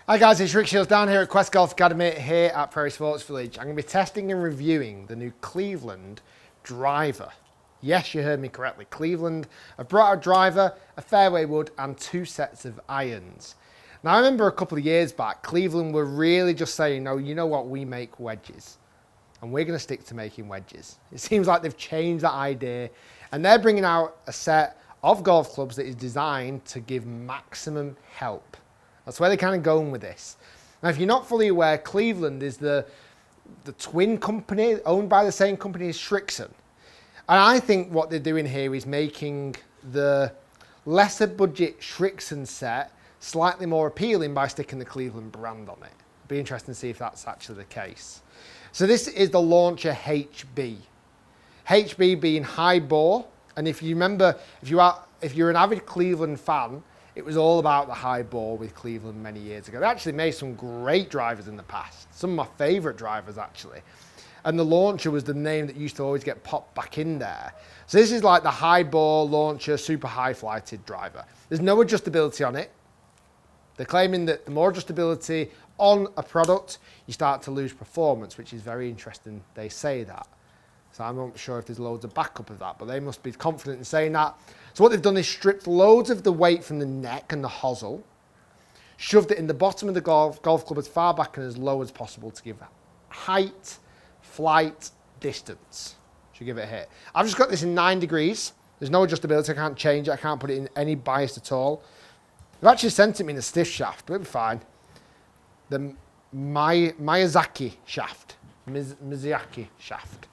Hi guys, it's Rick Shiels down here at Quest Golf Academy here at Prairie Sports Village. I'm going to be testing and reviewing the new Cleveland driver. Yes, you heard me correctly. Cleveland have brought out a driver, a fairway wood and 2 sets of irons. Now I remember a couple of years back, Cleveland were really just saying, no, you know what, we make wedges. And we're going to stick to making wedges. It seems like they've changed that idea and they're bringing out a set of golf clubs that is designed to give maximum help. That's where they're kind of going with this. Now, if you're not fully aware, Cleveland is the twin company owned by the same company as Srixon. And I think what they're doing here is making the lesser budget Srixon set slightly more appealing by sticking the Cleveland brand on it. It'll be interesting to see if that's actually the case. So this is the Launcher HB. HB being high bore. And if you remember, if you're an avid Cleveland fan, it was all about the high ball with Cleveland many years ago. They actually made some great drivers in the past. Some of my favourite drivers, actually. And the Launcher was the name that used to always get popped back in there. So this is like the high ball, Launcher, super high flighted driver. There's no adjustability on it. They're claiming that the more adjustability on a product, you start to lose performance, which is very interesting. They say that. So I'm not sure if there's loads of backup of that, but they must be confident in saying that. So what they've done is stripped loads of the weight from the neck and the hosel, shoved it in the bottom of the golf club as far back and as low as possible to give height, flight, distance. Should give it a hit. I've just got this in 9 degrees. There's no adjustability. I can't change it. I can't put it in any bias at all. They've actually sent it me in a stiff shaft, but it'll be fine. The Miyazaki shaft. Miyazaki shaft.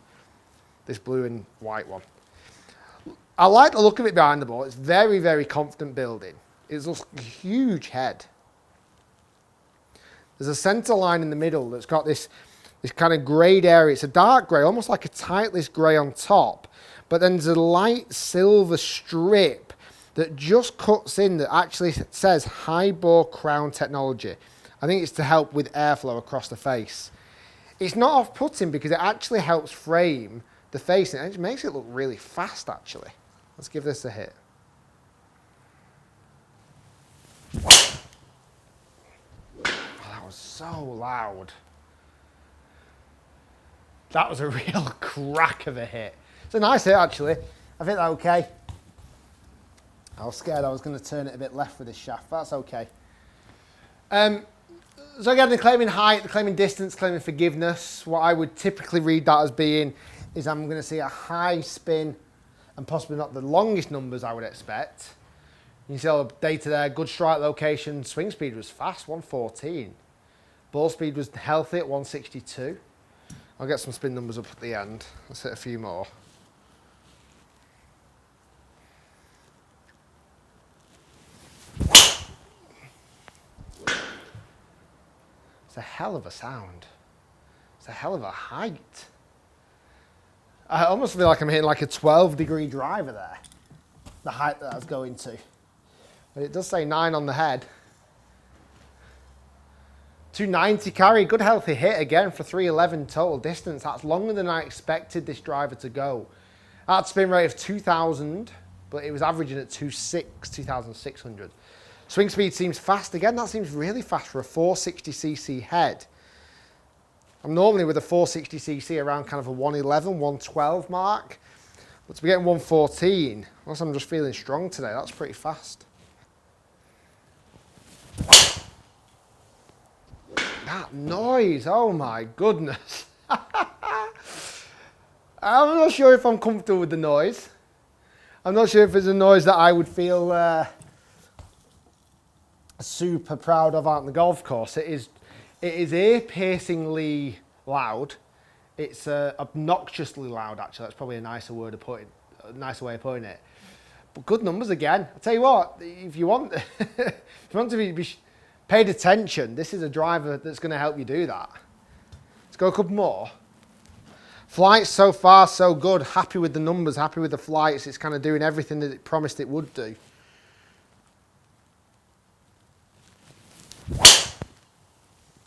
This blue and white one. I like the look of it behind the ball. It's very, very confident building. It's a huge head. There's a centre line in the middle that's got this kind of greyed area. It's a dark grey, almost like a Titleist grey on top. But then there's a light silver strip that just cuts in that actually says high bore crown technology. I think it's to help with airflow across the face. It's not off-putting because it actually helps frame the face and it makes it look really fast actually. Let's give this a hit. Oh, that was so loud. That was a real crack of a hit. It's a nice hit actually. I think that's okay. I was scared I was going to turn it a bit left with this shaft, but that's okay. So again, they're claiming height, they're claiming distance, claiming forgiveness. What I would typically read that as being is I'm going to see a high spin and possibly not the longest numbers I would expect. You can see all the data there, good strike location, swing speed was fast, 114. Ball speed was healthy at 162. I'll get some spin numbers up at the end. Let's hit a few more. It's a hell of a sound. It's a hell of a height. I almost feel like I'm hitting like a 12-degree driver there. The height that I was going to. But it does say 9 on the head. 290 carry, good healthy hit again for 311 total distance. That's longer than I expected this driver to go. I had a spin rate of 2,000, but it was averaging at 2,600. Swing speed seems fast again. That seems really fast for a 460cc head. I'm normally with a 460cc around kind of a 111, 112 mark. But to be getting 114, unless I'm just feeling strong today, that's pretty fast. That noise, oh my goodness. I'm not sure if I'm comfortable with the noise. I'm not sure if it's a noise that I would feel super proud of out on the golf course. It is ear-piercingly loud. It's obnoxiously loud, actually. That's probably a nicer word of putting, a nicer way of putting it. But good numbers again. I'll tell you what, if you want, if you want to be paid attention, this is a driver that's going to help you do that. Let's go a couple more. Flights so far, so good. Happy with the numbers, happy with the flights. It's kind of doing everything that it promised it would do.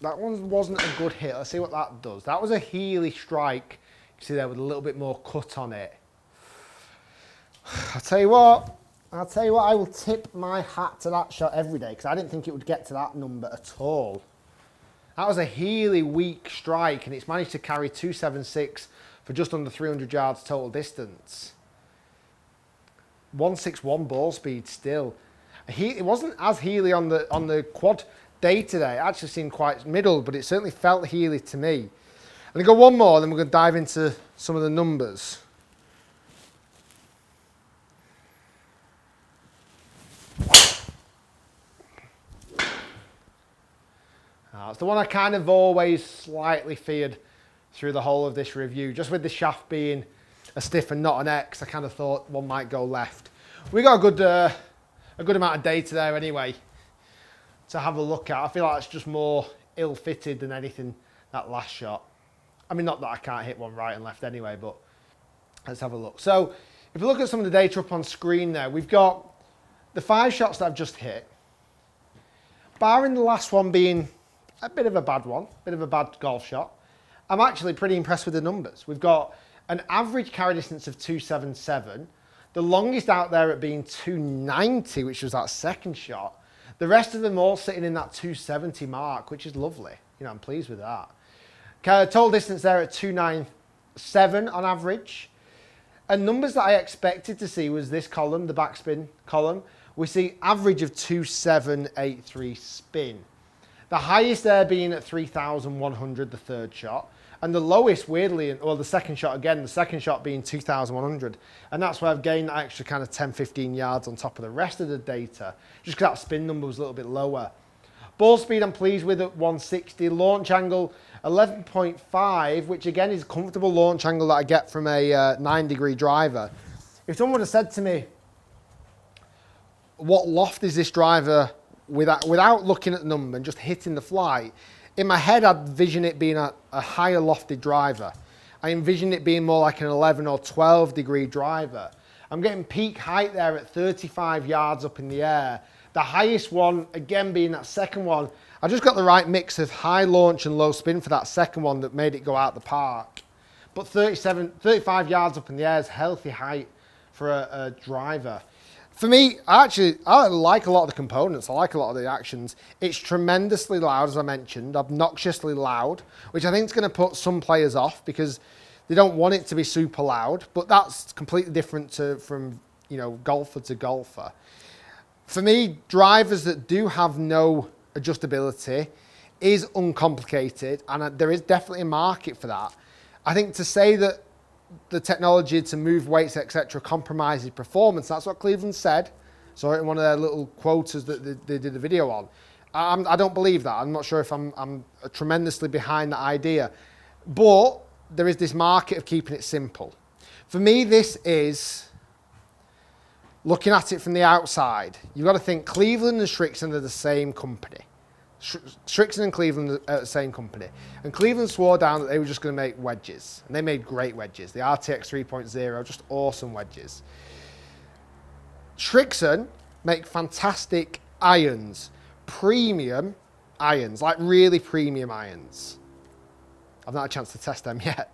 That one wasn't a good hit. Let's see what that does. That was a Healy strike. You see there with a little bit more cut on it. I'll tell you what, I'll tell you what, I will tip my hat to that shot every day because I didn't think it would get to that number at all. That was a Healy weak strike and it's managed to carry 276 for just under 300 yards total distance. 161 ball speed still. It wasn't as Healy on the quad day today. It actually seemed quite middle, but it certainly felt Healy to me. I'm going to go one more, then we're going to dive into some of the numbers. It's the one I kind of always slightly feared through the whole of this review. Just with the shaft being a stiff and not an X, I kind of thought one might go left. We got a good amount of data there anyway to have a look at. I feel like it's just more ill-fitted than anything, that last shot. I mean, not that I can't hit one right and left anyway, but let's have a look. So if you look at some of the data up on screen there, we've got the 5 shots that I've just hit, barring the last one being a bit of a bad one, bit of a bad golf shot. I'm actually pretty impressed with the numbers. We've got an average carry distance of 277, the longest out there at being 290, which was that second shot. The rest of them all sitting in that 270 mark, which is lovely. You know, I'm pleased with that. Total distance there at 297 on average. And numbers that I expected to see was this column, the backspin column. We see average of 2783 spin. The highest there being at 3,100, the third shot. And the lowest, weirdly, or the second shot again, the second shot being 2,100. And that's where I've gained that extra kind of 10, 15 yards on top of the rest of the data, just because that spin number was a little bit lower. Ball speed I'm pleased with at 160. Launch angle 11.5, which again is a comfortable launch angle that I get from a 9-degree driver. If someone would have said to me, what loft is this driver without looking at the number and just hitting the flight, in my head I'd envision it being a higher lofted driver. I envision it being more like an 11 or 12 degree driver. I'm getting peak height there at 35 yards up in the air. The highest one, again being that second one, I just got the right mix of high launch and low spin for that second one that made it go out the park. But 35 yards up in the air is healthy height for a driver. For me, I like a lot of the components. I like a lot of the actions. It's tremendously loud, as I mentioned, obnoxiously loud, which I think is going to put some players off because they don't want it to be super loud, but that's completely different from, you know, golfer to golfer. For me, drivers that do have no adjustability is uncomplicated, and there is definitely a market for that. I think to say that the technology to move weights, etc., compromises performance, that's what Cleveland said. Saw it in one of their little quotas that they did a video on. I don't believe that. I'm not sure if I'm tremendously behind that idea. But there is this market of keeping it simple. For me, this is, looking at it from the outside, you've got to think Cleveland and Srixon are the same company. Srixon and Cleveland are the same company. And Cleveland swore down that they were just going to make wedges. And they made great wedges. The RTX 3.0, just awesome wedges. Srixon make fantastic irons. Premium irons, like really premium irons. I've not had a chance to test them yet.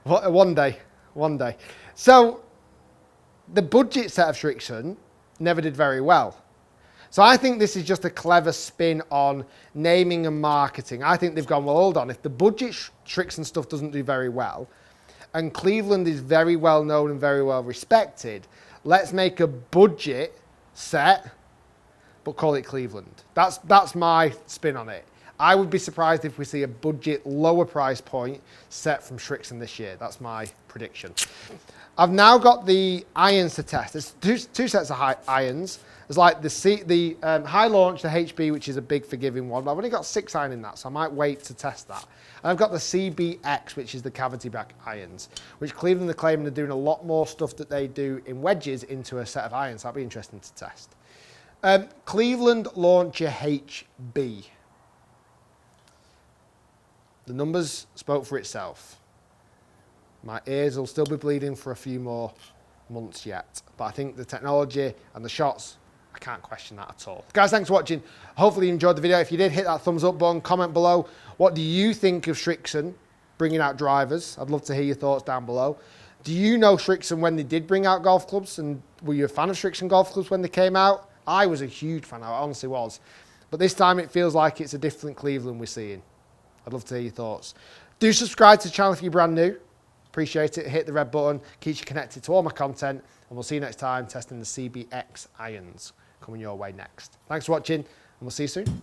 One day. So, the budget set of Srixon never did very well. So I think this is just a clever spin on naming and marketing. I think they've gone, well, hold on, if the budget Srixon stuff doesn't do very well, and Cleveland is very well known and very well respected, let's make a budget set, but call it Cleveland. That's my spin on it. I would be surprised if we see a budget lower price point set from Srixon this year. That's my prediction. I've now got the irons to test. There's two sets of irons. There's like the high launch, the HB, which is a big forgiving one, but I've only got 6 iron in that, so I might wait to test that. And I've got the CBX, which is the cavity back irons, which Cleveland are claiming they're doing a lot more stuff that they do in wedges into a set of irons. That'll be interesting to test. Cleveland Launcher HB. The numbers spoke for itself. My ears will still be bleeding for a few more months yet, but I think the technology and the shots, I can't question that at all. Guys, thanks for watching. Hopefully you enjoyed the video. If you did, hit that thumbs up button, comment below. What do you think of Srixon bringing out drivers? I'd love to hear your thoughts down below. Do you know Srixon when they did bring out golf clubs? And Were you a fan of Strixon golf clubs when they came out? I was a huge fan, I honestly was. But this time it feels like it's a different Cleveland we're seeing. I'd love to hear your thoughts. Do subscribe to the channel if you're brand new. Appreciate it. Hit the red button. Keeps you connected to all my content. And we'll see you next time testing the CBX irons coming your way next. Thanks for watching, and we'll see you soon.